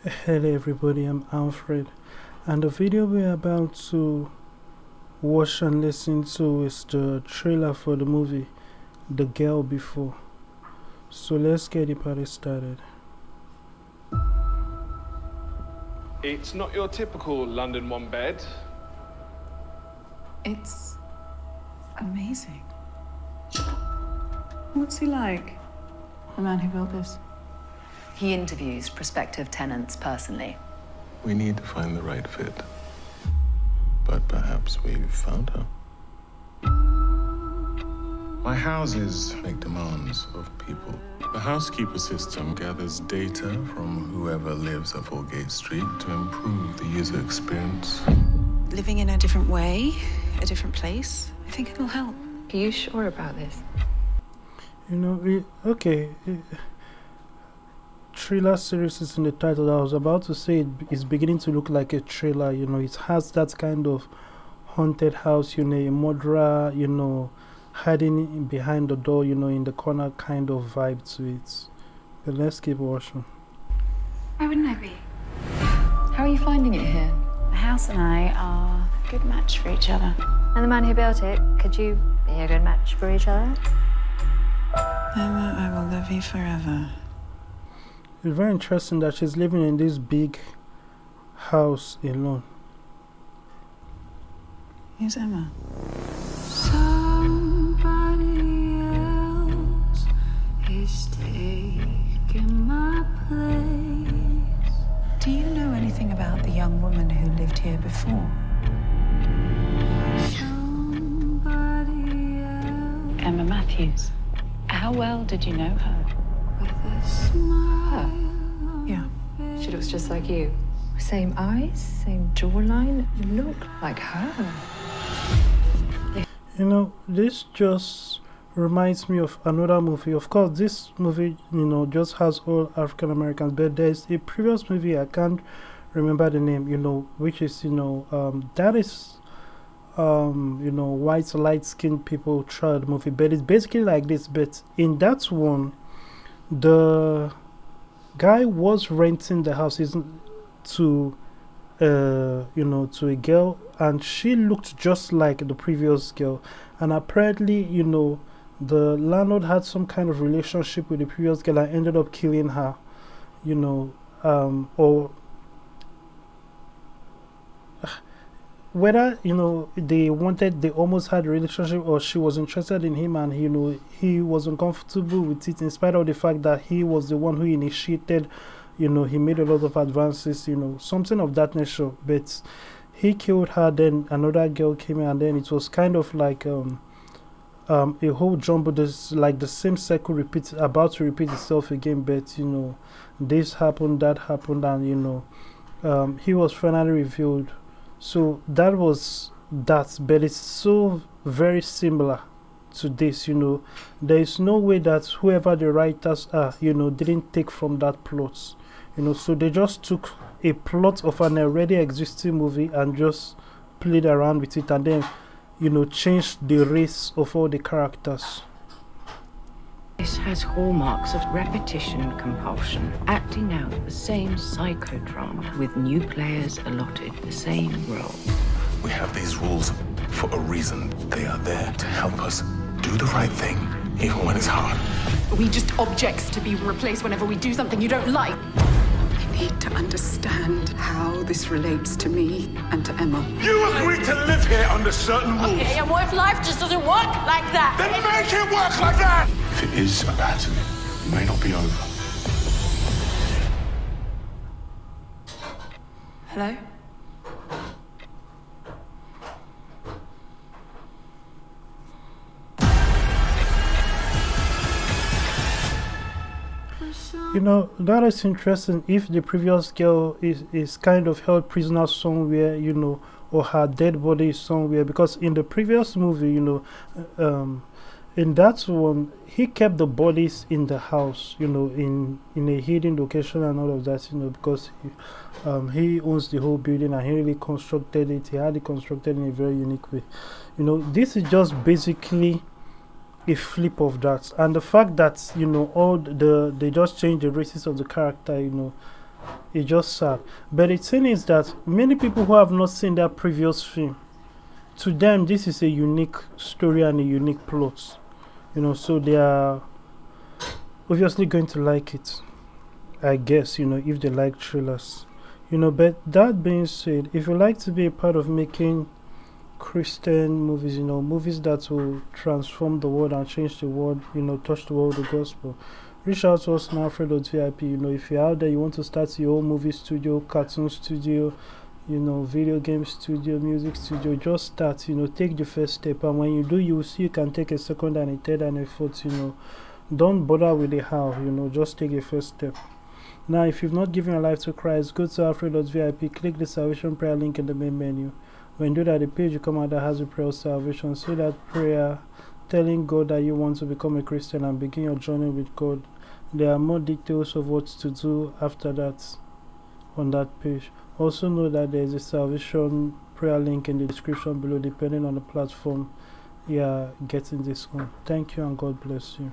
Hello everybody, I'm Alfred, and the video we're about to watch and listen to is the trailer for the movie The Girl Before. So let's get the party started. It's not your typical London one bed. It's amazing. What's he like, the man who built this? He interviews prospective tenants personally. We need to find the right fit. But perhaps we've found her. My houses make demands of people. The housekeeper system gathers data from whoever lives at Foregate Street to improve the user experience. Living in a different way, a different place, I think it'll help. Are you sure about this? Thriller series is in the title. I was about to say it's beginning to look like a thriller. It has that kind of haunted house, a murderer, hiding behind the door, in the corner kind of vibe to it. But let's keep watching. Why wouldn't I be? How are you finding it here? The house and I are a good match for each other. And the man who built it, could you be a good match for each other? Emma, I will love you forever. It's very interesting that she's living in this big house alone. Here's Emma. Somebody else is taking my place. Do you know anything about the young woman who lived here before? Somebody else Emma Matthews. How well did you know her? with a smile. Yeah. She looks just like you. Same eyes, same jawline. You look like her. This just reminds me of another movie. Of course, this movie, just has all African Americans, but there's a previous movie, I can't remember the name, which is, that is, white, light-skinned people tried movie, but it's basically like this. But in that one, the guy was renting the house to a girl, and she looked just like the previous girl, and apparently the landlord had some kind of relationship with the previous girl and ended up killing her, or whether they almost had a relationship, or she was interested in him and he was uncomfortable with it, in spite of the fact that he was the one who initiated. He made a lot of advances, something of that nature. But he killed her, then another girl came in, and then it was kind of like a whole jumble. This, like, the same cycle about to repeat itself again. But this happened, that happened, and he was finally revealed. So that was that, but it's so very similar to this. There is no way that whoever the writers are, didn't take from that plot. So they just took a plot of an already existing movie and just played around with it, and then changed the race of all the characters. This has hallmarks of repetition and compulsion, acting out the same psychodrama with new players allotted the same role. We have these rules for a reason. They are there to help us do the right thing, even when it's hard. Are we just objects to be replaced whenever we do something you don't like? I need to understand how this relates to me and to Emma. You agreed to live here under certain rules. Okay, and what if life just doesn't work like that? Then make it work like that! If it is a pattern, it may not be over. Hello? That is interesting. If the previous girl is kind of held prisoner somewhere, or her dead body is somewhere, because in the previous movie, in that one, he kept the bodies in the house, in a hidden location and all of that, because he owns the whole building and he really constructed it. He had it constructed in a very unique way. This is just basically a flip of that, and the fact that all they just changed the races of the character, It's just sad. But the thing is that many people who have not seen that previous film, to them this is a unique story and a unique plot. You know, so they are obviously going to like it, I guess, you know, if they like thrillers. You know, but that being said, if you like to be a part of making Christian movies, you know, movies that will transform the world and change the world, you know, touch the world with the gospel, reach out to us on Alfred.vip. You know, if you're out there, you want to start your own movie studio, cartoon studio, you know, video game studio, music studio, just start, you know, take the first step. And when you do, you will see you can take a second and a third and a fourth, you know. Don't bother with the how, you know, just take a first step. Now, if you've not given your life to Christ, go to Alfred.vip, click the salvation prayer link in the main menu. When you do that, the page will come out that has a prayer of salvation. Say that prayer, telling God that you want to become a Christian and begin your journey with God. There are more details of what to do after that on that page. Also know that there is a salvation prayer link in the description below, depending on the platform you are getting this on. Thank you and God bless you.